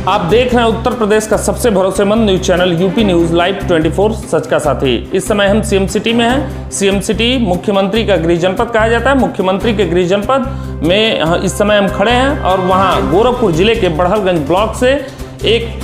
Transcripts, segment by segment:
आप देख रहे हैं उत्तर प्रदेश का सबसे भरोसेमंद news channel UP news live 24 सच का साथी। इस समय हम सीएम सिटी में हैं। सीएम सिटी मुख्यमंत्री का गृह जनपद कहा जाता है। मुख्यमंत्री के गृह जनपद में इस समय हम खड़े हैं और वहां गोरखपुर जिले के बड़हलगंज ब्लॉक से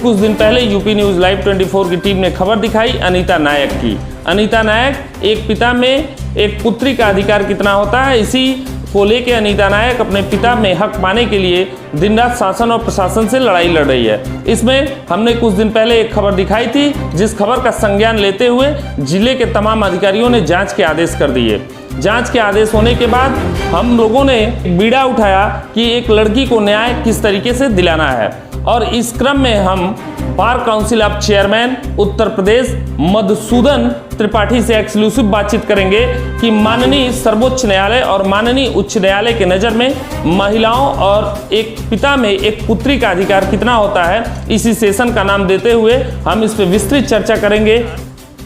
कुछ दिन पहले यूपी न्यूज लाइव 24 की टीम ने खबर दिखाई अनीता नायक की। अनीता नायक एक पिता में एक पुत्री का अधिकार कितना होता है, इसी को लेके अनीता नायक अपने पिता में हक पाने के लिए दिन रात शासन और प्रशासन से लड़ाई लड़ रही है। इसमें हमने कुछ दिन पहले एक खबर दिखाई थी, जिस खबर का संज्ञान लेते हुए जिले के तमाम अधिकारियों ने जांच के आदेश कर दिए। जांच के आदेश होने के बाद हम लोगों ने बीड़ा उठाया कि एक लड़की को न्याय किस तरीके से दिलाना है, और इस क्रम में हम bar council of chairman Uttar Pradesh Madhusudan Tripathi से एक्सक्लूसिव बातचीत करेंगे कि माननीय सर्वोच्च न्यायालय और माननीय उच्च न्यायालय के नज़र में महिलाओं और एक पिता में एक पुत्री का अधिकार कितना होता है। इसी सेशन का नाम देते हुए हम इस पर विस्तृत चर्चा करेंगे।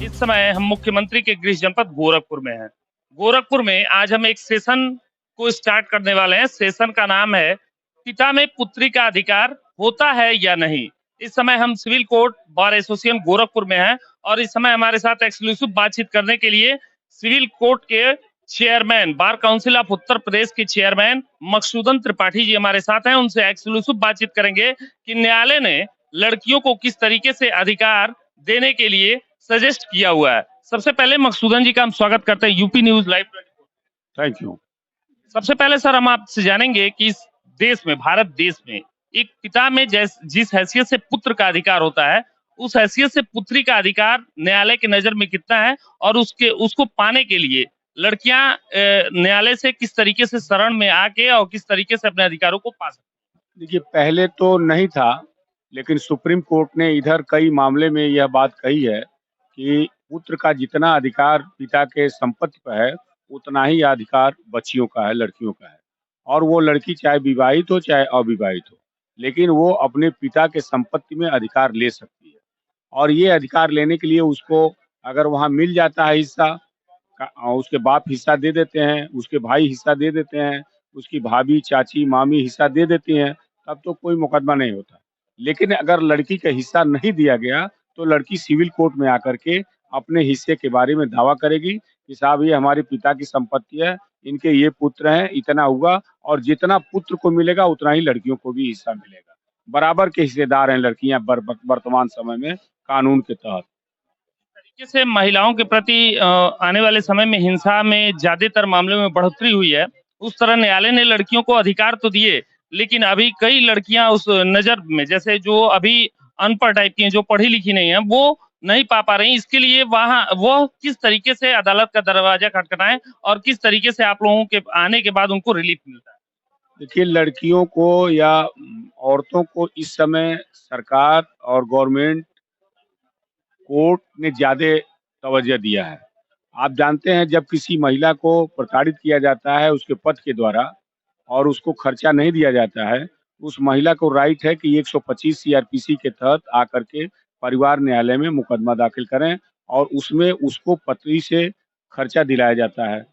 इस समय हम मुख्यमंत्री के गृह जनपद गोरखपुर में हैं। गोरखपुर में आज हम एक सेशन को स्टार्ट करने वाले हैं। सेशन का नाम है पिता में पुत्री का अधिकार होता है या नहीं। इस समय हम civil court bar association Gorakhpur में हैं और इस समय हमारे साथ एक्सक्लूसिव बातचीत करने के लिए सिविल कोर्ट के chairman bar council of Uttar Pradesh के चेयरमैन मधुसूदन त्रिपाठी जी हमारे साथ हैं। उनसे एक्सक्लूसिव बातचीत करेंगे कि न्यायालय ने लड़कियों को किस तरीके से अधिकार देने के लिए सजेस्ट किया हुआ है। सबसे पहले मधुसूदन जी का हम स्वागत करते हैं UP news live 24। Thank you. सबसे पहले सर हम आपसे जानेंगे कि इस देश में, भारत देश में एक पिता में जिस हैसियत से पुत्र का अधिकार होता है, उस हैसियत से पुत्री का अधिकार न्यायालय की नजर में कितना है, और उसको पाने के लिए लड़कियां न्यायालय से किस तरीके से शरण में आके और किस तरीके से अपने अधिकारों को पा सकती। देखिए, पहले तो नहीं था, लेकिन सुप्रीम कोर्ट ने इधर कई मामले में यह बात कही है कि पुत्र का जितना अधिकार पिता के संपत्ति पर है, उतना ही अधिकार बच्चियों का है, लड़कियों का है। और वो लड़की चाहे विवाहित हो चाहे अविवाहित हो, लेकिन वो अपने पिता के संपत्ति में अधिकार ले सकती है। और ये अधिकार लेने के लिए उसको अगर वहाँ मिल जाता है हिस्सा, उसके बाप हिस्सा दे देते हैं, उसके भाई हिस्सा दे देते हैं, उसकी भाभी, चाची, मामी हिस्सा दे देती हैं, तब तो कोई मुकदमा नहीं होता। लेकिन अगर लड़की का हिस्सा नहीं दिया गया तो लड़की सिविल कोर्ट में आकर के अपने हिस्से के बारे में दावा करेगी कि साहब ये हमारे पिता की संपत्ति है, इनके ये पुत्र हैं, इतना हुआ, और जितना पुत्र को मिलेगा उतना ही लड़कियों को भी हिस्सा मिलेगा। बराबर के हिस्सेदार हैं लड़कियां वर्तमान समय में कानून के तहत। तरीके से महिलाओं के प्रति आने वाले समय में हिंसा में ज्यादातर मामलों में बढ़ोतरी हुई है, उस तरह न्यायालय ने लड़कियों को अधिकार तो दिए, लेकिन अभी कई लड़कियां उस नजर में, जैसे जो अभी अनपढ़ टाइप की हैं, जो पढ़ी लिखी नहीं है, वो नहीं पा रही। इसके लिए वहाँ वो किस तरीके से अदालत का दरवाजा खटखटाएं और किस तरीके से आप लोगों के आने के बाद उनको रिलीफ मिलता है। देखिए, लड़कियों को या औरतों को इस समय सरकार और गवर्नमेंट कोर्ट ने ज्यादा तवज्जो दिया है। आप जानते हैं, जब किसी महिला को प्रताड़ित किया जाता है उसके पति के द्वारा और उसको खर्चा नहीं दिया जाता है, उस महिला को राइट है कि 125 सीआरपीसी के तहत आकर के परिवार न्यायालय में मुकदमा दाखिल करें और उसमें उसको पति से खर्चा दिलाया जाता है।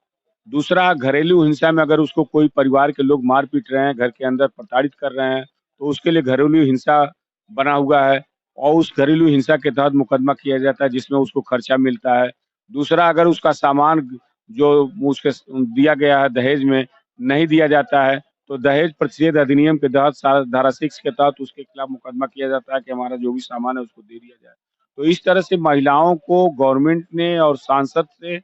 दूसरा, घरेलू हिंसा में अगर उसको कोई परिवार के लोग मार पीट रहे हैं, घर के अंदर प्रताड़ित कर रहे हैं, तो उसके लिए घरेलू हिंसा बना हुआ है और उस घरेलू हिंसा के तहत मुकदमा किया जाता है, जिसमें उसको खर्चा मिलता है। दूसरा, अगर उसका सामान जो उसके दिया गया है दहेज में नहीं दिया जाता है, तो दहेज प्रतिषेध अधिनियम के तहत धारा 6 के तहत उसके खिलाफ मुकदमा किया जाता है कि हमारा जो भी सामान है उसको दे दिया जाए। तो इस तरह से महिलाओं को गवर्नमेंट ने और सांसद से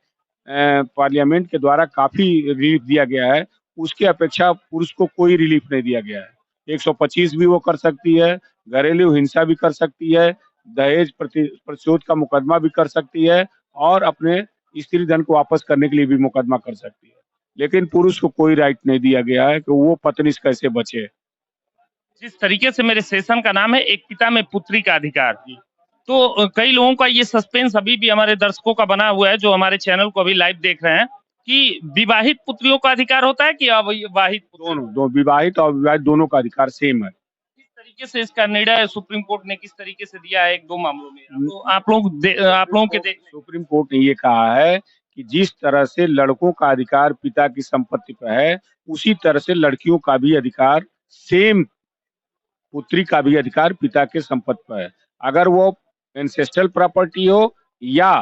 पार्लियामेंट के द्वारा काफी रिलीफ दिया गया है। उसकी अपेक्षा पुरुष को कोई रिलीफ नहीं दिया गया है। 125 भी वो कर सकती है, घरेलू हिंसा भी कर सकती है, दहेज प्रतिशोध का मुकदमा भी कर सकती है और अपने स्त्री धन को वापस करने के लिए भी मुकदमा कर सकती है। लेकिन पुरुष को कोई राइट नहीं दिया गया है कि वो पत्नी से कैसे बचे। जिस तरीके से मेरे सेशन का नाम है एक पिता में पुत्री का अधिकार, तो कई लोगों का ये सस्पेंस अभी भी हमारे दर्शकों का बना हुआ है जो हमारे चैनल को अभी लाइव देख रहे हैं कि विवाहित पुत्रियों का अधिकार होता है कि अविवाहित। दोनों विवाहित और अविवाहित दोनों का अधिकार सेम है। किस तरीके से इसका निर्णय सुप्रीम कोर्ट ने किस तरीके से दिया है एक दो मामलों में, तो आप लोगों के सुप्रीम कोर्ट ने ये कहा है कि जिस तरह से लड़कों का अधिकार पिता की संपत्ति पर है, उसी तरह से लड़कियों का भी अधिकार सेम पुत्री का भी अधिकार पिता के संपत्ति पर है, अगर वो एंसेस्ट्रल प्रॉपर्टी हो या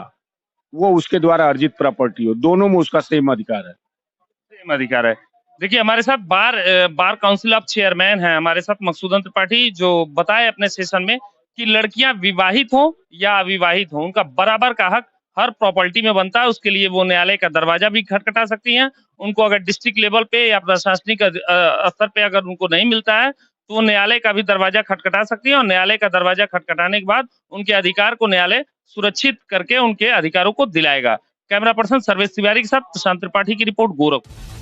वो उसके द्वारा अर्जित प्रॉपर्टी हो, दोनों में उसका सेम अधिकार है। सेम अधिकार है। देखिए हमारे साथ बार काउंसिल ऑफ चेयरमैन हैं हमारे साथ मकसूदन त्रिपाठी, जो बताए अपने सेशन में कि लड़कियां विवाहित हो या अविवाहित हो, उनका बराबर का हक हर प्रॉपर्टी में बनता है। उसके लिए वो न्यायालय का दरवाजा भी खटखटा सकती हैं। उनको अगर डिस्ट्रिक्ट लेवल पे या प्रशासनिक स्तर पे अगर उनको नहीं मिलता है तो वो न्यायालय का भी दरवाजा खटखटा सकती है, और न्यायालय का दरवाजा खटखटाने के बाद उनके अधिकार को न्यायालय सुरक्षित करके उनके अधिकारों को दिलाएगा। कैमरा पर्सन सर्वेश तिवारी के साथ प्रशांत त्रिपाठी की रिपोर्ट, गोरखपुर।